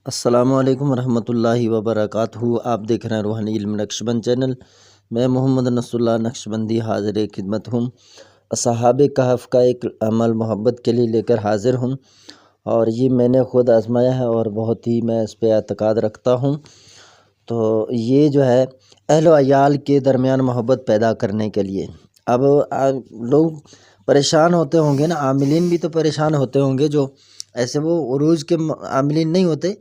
السلام علیکم ورحمۃ اللہ وبرکاتہ۔ آپ دیکھ رہے ہیں روحانی علم نقشبند چینل۔ میں محمد نصر اللہ نقشبندی حاضر خدمت ہوں۔ اصحاب کہف کا ایک عمل محبت کے لیے لے کر حاضر ہوں، اور یہ میں نے خود آزمایا ہے اور بہت ہی میں اس پہ اعتقاد رکھتا ہوں۔ تو یہ جو ہے اہل و عیال کے درمیان محبت پیدا کرنے کے لیے، اب لوگ پریشان ہوتے ہوں گے نا، عاملین بھی تو پریشان ہوتے ہوں گے، جو ایسے وہ عروج کے عاملین نہیں ہوتے،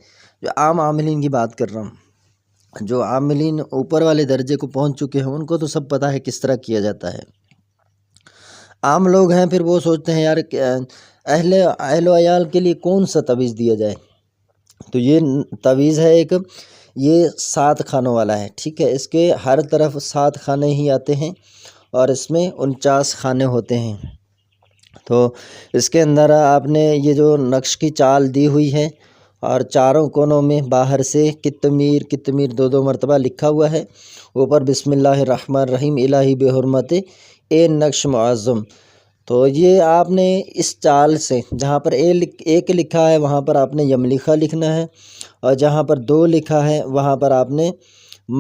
جو عام عاملین کی بات کر رہا ہوں۔ جو عاملین اوپر والے درجے کو پہنچ چکے ہیں ان کو تو سب پتہ ہے کس طرح کیا جاتا ہے۔ عام لوگ ہیں پھر وہ سوچتے ہیں یار اہل و عیال کے لیے کون سا تعویذ دیا جائے، تو یہ تعویذ ہے ایک، یہ 7 خانوں والا ہے، ٹھیک ہے۔ اس کے ہر طرف 7 خانے ہی آتے ہیں اور اس میں 49 خانے ہوتے ہیں۔ تو اس کے اندر آپ نے یہ جو نقش کی چال دی ہوئی ہے، اور چاروں کونوں میں باہر سے کتمیر 2 مرتبہ لکھا ہوا ہے، اوپر بسم اللہ الرحمن الرحیم الہی بے حرمت اے نقش معظم۔ تو یہ آپ نے اس چال سے جہاں پر ایک لکھا ہے وہاں پر آپ نے یملیخا لکھنا ہے، اور جہاں پر 2 لکھا ہے وہاں پر آپ نے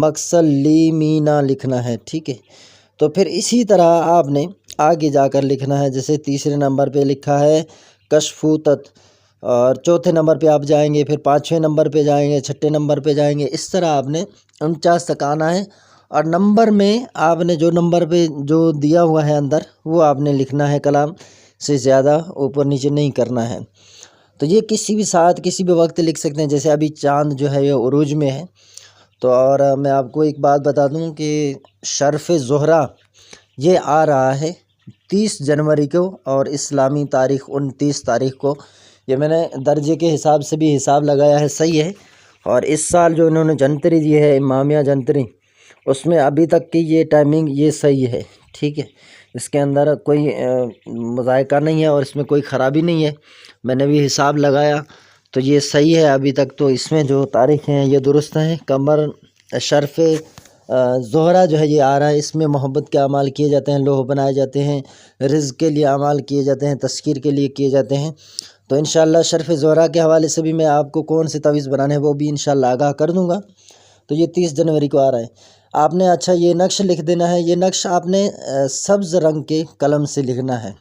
مقصل لی مینا لکھنا ہے، ٹھیک ہے۔ تو پھر اسی طرح آپ نے آگے جا کر لکھنا ہے، جیسے تیسرے نمبر پہ لکھا ہے کشفوتت، اور چوتھے نمبر پہ آپ جائیں گے، پھر 5ویں نمبر پہ جائیں گے، 6ٹھے نمبر پہ جائیں گے، اس طرح آپ نے 49 تک آنا ہے۔ اور نمبر میں آپ نے جو نمبر پہ جو دیا ہوا ہے اندر وہ آپ نے لکھنا ہے، کلام سے زیادہ اوپر نیچے نہیں کرنا ہے۔ تو یہ کسی بھی ساتھ کسی بھی وقت لکھ سکتے ہیں، جیسے ابھی چاند جو ہے یہ عروج میں ہے۔ تو اور میں آپ کو ایک بات بتا دوں کہ شرف زہرہ یہ آ رہا ہے 30 جنوری کو، اور اسلامی تاریخ 29 تاریخ کو۔ یہ میں نے درجے کے حساب سے بھی حساب لگایا ہے، صحیح ہے۔ اور اس سال جو انہوں نے جنتری دی ہے، امامیہ جنتری، اس میں ابھی تک کی یہ ٹائمنگ یہ صحیح ہے، ٹھیک ہے۔ اس کے اندر کوئی مذائقہ نہیں ہے اور اس میں کوئی خرابی نہیں ہے، میں نے بھی حساب لگایا تو یہ صحیح ہے ابھی تک۔ تو اس میں جو تاریخیں ہیں یہ درست ہیں۔ قمر شرف زہرہ جو ہے یہ آ رہا ہے، اس میں محبت کے اعمال کیے جاتے ہیں، لوح بنائے جاتے ہیں، رزق کے لیے اعمال کیے جاتے ہیں، تذکیر کے لیے کیے جاتے ہیں۔ تو انشاءاللہ شرف زہرہ کے حوالے سے بھی میں آپ کو کون سے تعویذ بنانے ہیں وہ بھی انشاءاللہ آگاہ کر دوں گا۔ تو یہ 30 جنوری کو آ رہا ہے۔ آپ نے اچھا یہ نقش لکھ دینا ہے، یہ نقش آپ نے سبز رنگ کے قلم سے لکھنا ہے۔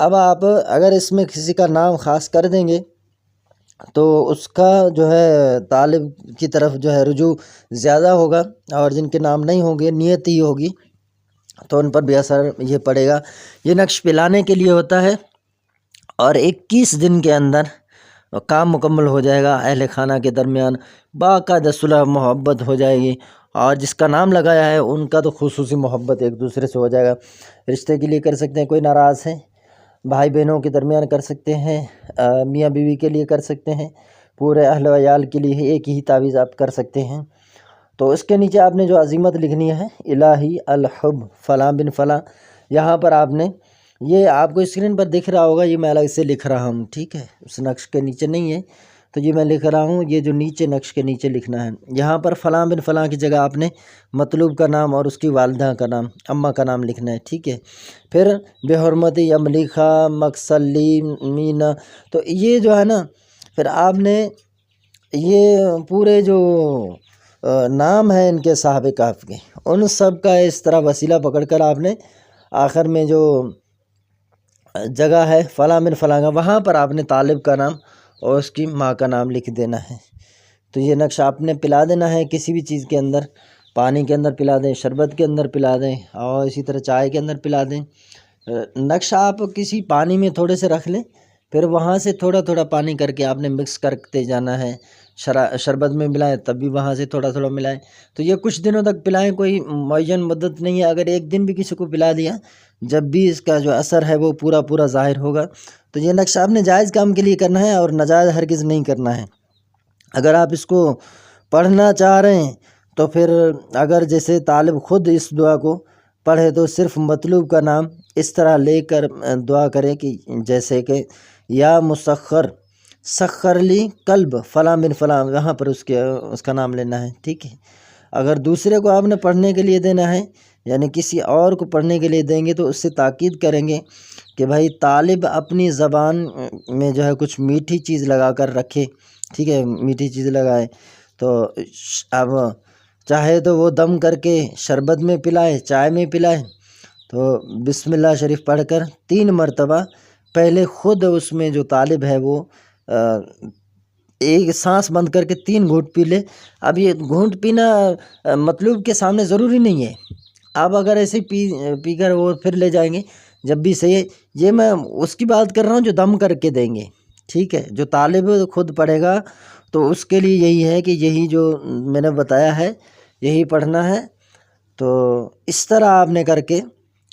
اب آپ اگر اس میں کسی کا نام خاص کر دیں گے تو اس کا جو ہے طالب کی طرف جو ہے رجوع زیادہ ہوگا، اور جن کے نام نہیں ہوں گے نیت ہی ہوگی تو ان پر بھی اثر یہ پڑے گا۔ یہ نقش پلانے کے لیے ہوتا ہے، اور 21 دن کے اندر کام مکمل ہو جائے گا۔ اہل خانہ کے درمیان باقاعدہ صلح محبت ہو جائے گی، اور جس کا نام لگایا ہے ان کا تو خصوصی محبت ایک دوسرے سے ہو جائے گا۔ رشتے کے لیے کر سکتے ہیں، کوئی ناراض ہے بھائی بہنوں کے درمیان کر سکتے ہیں، میاں بیوی کے لیے کر سکتے ہیں، پورے اہل و عیال کے لیے ایک ہی تعویذ آپ کر سکتے ہیں۔ تو اس کے نیچے آپ نے جو عظیمت لکھنی ہے، الہی الحب فلاں بن فلاں، یہاں پر آپ نے، یہ آپ کو اسکرین پر دکھ رہا ہوگا، یہ میں الگ سے لکھ رہا ہوں، ٹھیک ہے، اس نقش کے نیچے نہیں ہے، تو یہ میں لکھ رہا ہوں، یہ جو نیچے نقش کے نیچے لکھنا ہے، یہاں پر فلاں بن فلاں کی جگہ آپ نے مطلوب کا نام اور اس کی والدہ کا نام، اماں کا نام لکھنا ہے، ٹھیک ہے۔ پھر بے حرمت یملیخا مقصل لی مینا، تو یہ جو ہے نا، پھر آپ نے یہ پورے جو نام ہیں ان کے صاحب کہف کے، ان سب کا اس طرح وسیلہ پکڑ کر آپ نے آخر میں جو جگہ ہے فلاں بن فلاں کا، وہاں پر آپ نے طالب کا نام اور اس کی ماں کا نام لکھ دینا ہے۔ تو یہ نقش آپ نے پلا دینا ہے کسی بھی چیز کے اندر، پانی کے اندر پلا دیں، شربت کے اندر پلا دیں، اور اسی طرح چائے کے اندر پلا دیں۔ نقش آپ کسی پانی میں تھوڑے سے رکھ لیں، پھر وہاں سے تھوڑا تھوڑا پانی کر کے آپ نے مکس کرتے جانا ہے۔ شربت میں ملائیں تب بھی وہاں سے تھوڑا تھوڑا ملائیں، تو یہ کچھ دنوں تک پلائیں، کوئی معین مدت نہیں ہے۔ اگر ایک دن بھی کسی کو پلا دیا، جب بھی اس کا جو اثر ہے وہ پورا ظاہر ہوگا۔ تو یہ نقش آپ نے جائز کام کے لیے کرنا ہے اور ناجائز ہرگز نہیں کرنا ہے۔ اگر آپ اس کو پڑھنا چاہ رہے ہیں تو پھر اگر جیسے طالب خود اس دعا کو پڑھے تو صرف مطلوب کا نام اس طرح لے کر دعا کرے کہ جیسے کہ یا مسخر سخر لی قلب فلاں بن فلاں، یہاں پر اس کا نام لینا ہے، ٹھیک ہے۔ اگر دوسرے کو آپ نے پڑھنے کے لیے دینا ہے یعنی کسی اور کو پڑھنے کے لیے دیں گے تو اس سے تاکید کریں گے کہ بھائی طالب اپنی زبان میں جو ہے کچھ میٹھی چیز لگا کر رکھے، ٹھیک ہے، میٹھی چیز لگائے تو اب چاہے تو وہ دم کر کے شربت میں پلائے، چائے میں پلائے، تو بسم اللہ شریف پڑھ کر 3 مرتبہ پہلے خود اس میں جو طالب ہے وہ ایک سانس بند کر کے 3 گھونٹ پی لے۔ اب یہ گھونٹ پینا مطلوب کے سامنے ضروری نہیں ہے، آپ اگر ایسے پی کر وہ پھر لے جائیں گے جب بھی صحیح ہے۔ یہ میں اس کی بات کر رہا ہوں جو دم کر کے دیں گے، ٹھیک ہے، جو طالب خود پڑھے گا تو اس کے لیے یہی ہے کہ یہی جو میں نے بتایا ہے یہی پڑھنا ہے۔ تو اس طرح آپ نے کر کے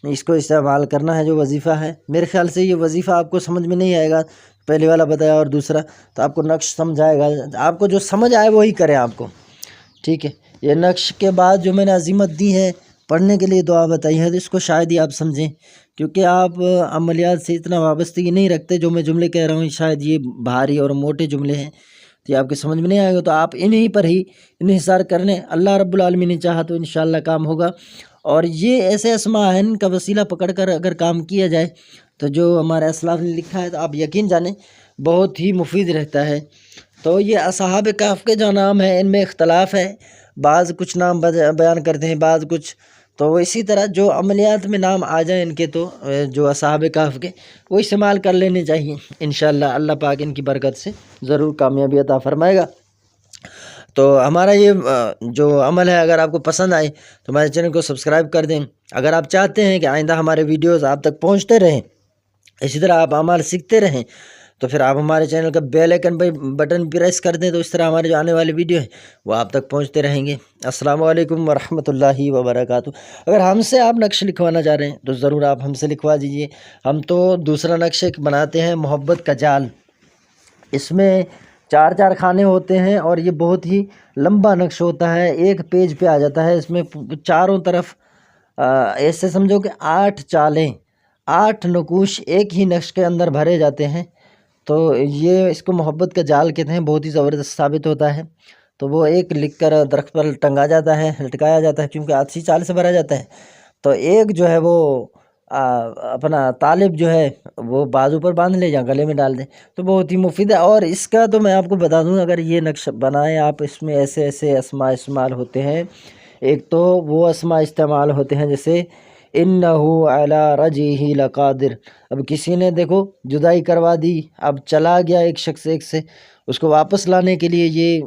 اس کو استعمال کرنا ہے جو وظیفہ ہے۔ میرے خیال سے یہ وظیفہ آپ کو سمجھ میں نہیں آئے گا، پہلے والا بتایا اور دوسرا، تو آپ کو نقش سمجھ آئے گا، آپ کو جو سمجھ آئے وہی کریں آپ کو، ٹھیک ہے۔ یہ نقش کے بعد جو میں نے عزیمت دی ہے پڑھنے کے لیے دعا بتائی ہے، تو اس کو شاید ہی آپ سمجھیں، کیونکہ آپ عملیات سے اتنا وابستگی نہیں رکھتے۔ جو میں جملے کہہ رہا ہوں شاید یہ بھاری اور موٹے جملے ہیں، تو یہ آپ کے سمجھ میں نہیں آئے گا، تو آپ انہی پر ہی انحصار کر لیں۔ اللہ رب العالمین نے چاہا تو انشاءاللہ کام ہوگا۔ اور یہ ایسے اسماء ہیں، ان کا وسیلہ پکڑ کر اگر کام کیا جائے تو جو ہمارے اسلاف نے لکھا ہے تو آپ یقین جانیں بہت ہی مفید رہتا ہے۔ تو یہ اصحاب کہف کے جو نام ہیں ان میں اختلاف ہے، بعض کچھ نام بیان کرتے ہیں، بعض کچھ، تو اسی طرح جو عملیات میں نام آ جائیں ان کے تو جو اصحاب کہف کے وہ استعمال کر لینے چاہیے انشاءاللہ۔ اللہ پاک ان کی برکت سے ضرور کامیابی عطا فرمائے گا۔ تو ہمارا یہ جو عمل ہے اگر آپ کو پسند آئے تو ہمارے چینل کو سبسکرائب کر دیں۔ اگر آپ چاہتے ہیں کہ آئندہ ہمارے ویڈیوز آپ تک پہنچتے رہیں، اسی طرح آپ اعمال سیکھتے رہیں، تو پھر آپ ہمارے چینل کا بیل آئیکن پہ بٹن پریس کر دیں، تو اس طرح ہمارے جو آنے والے ویڈیو ہیں وہ آپ تک پہنچتے رہیں گے۔ السلام علیکم ورحمۃ اللہ وبرکاتہ۔ اگر ہم سے آپ نقش لکھوانا چاہ رہے ہیں تو ضرور آپ ہم سے لکھوا دیجئے۔ ہم تو دوسرا نقش ایک بناتے ہیں محبت کا جال، اس میں 4 خانے ہوتے ہیں اور یہ بہت ہی لمبا نقش ہوتا ہے، ایک پیج پہ آ جاتا ہے۔ اس میں چاروں طرف ایسے سمجھو کہ 8 چالیں، 8 نقوش ایک ہی نقش کے اندر بھرے جاتے ہیں، تو یہ اس کو محبت کا جال کہتے ہیں، بہت ہی زبردست ثابت ہوتا ہے۔ تو وہ ایک لکھ کر درخت پر ٹنگا جاتا ہے، لٹکایا جاتا ہے، کیونکہ آدھی چال سے بھرا جاتا ہے۔ تو ایک جو ہے وہ اپنا طالب جو ہے وہ بازو پر باندھ لے یا گلے میں ڈال دیں، تو بہت ہی مفید ہے۔ اور اس کا تو میں آپ کو بتا دوں، اگر یہ نقش بنائیں آپ، اس میں ایسے ایسے اسماء استعمال ہوتے ہیں۔ ایک تو وہ اسماء استعمال ہوتے ہیں جیسے انہو علی رجعہ لقادر، اب کسی نے دیکھو جدائی کروا دی، اب چلا گیا ایک شخص ایک سے، اس کو واپس لانے کے لیے یہ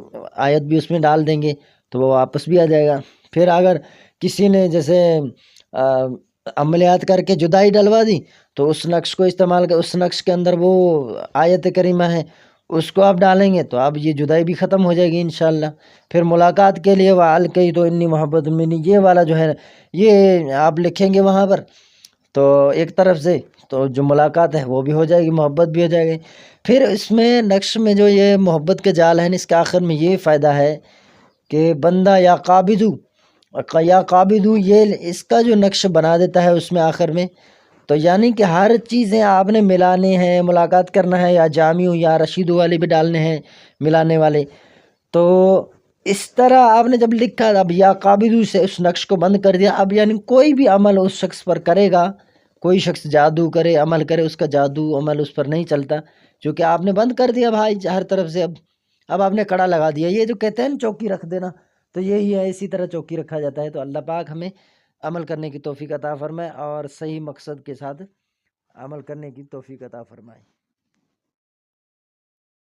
آیت بھی اس میں ڈال دیں گے تو وہ واپس بھی آ جائے گا۔ پھر اگر کسی نے جیسے عملیات کر کے جدائی ڈلوا دی تو اس نقش کو استعمال کر، اس نقش کے اندر وہ آیت کریمہ ہے اس کو آپ ڈالیں گے تو اب یہ جدائی بھی ختم ہو جائے گی انشاءاللہ۔ پھر ملاقات کے لیے وَأَلْقَيْتُ إِنِّي مُحَبَّةٌ مِّنِّي، یہ والا جو ہے یہ آپ لکھیں گے وہاں پر، تو ایک طرف سے تو جو ملاقات ہے وہ بھی ہو جائے گی، محبت بھی ہو جائے گی۔ پھر اس میں نقش میں جو یہ محبت کے جال ہیں، اس کے آخر میں یہ فائدہ ہے کہ بندہ یا قابضو یہ اس کا جو نقش بنا دیتا ہے اس میں آخر میں، تو یعنی کہ ہر چیزیں آپ نے ملانے ہیں، ملاقات کرنا ہے، یا جامع یا رشید والے بھی ڈالنے ہیں ملانے والے، تو اس طرح آپ نے جب لکھا اب یا قابضو سے اس نقش کو بند کر دیا، اب یعنی کوئی بھی عمل اس شخص پر کرے گا، کوئی شخص جادو کرے عمل کرے، اس کا جادو عمل اس پر نہیں چلتا، کیونکہ آپ نے بند کر دیا بھائی ہر طرف سے۔ اب آپ نے کڑا لگا دیا، یہ جو کہتے ہیں نا چوکی رکھ دینا، تو یہی ہے، اسی طرح چوکی رکھا جاتا ہے۔ تو اللہ پاک ہمیں عمل کرنے کی توفیق عطا فرمائے اور صحیح مقصد کے ساتھ عمل کرنے کی توفیق عطا فرمائے۔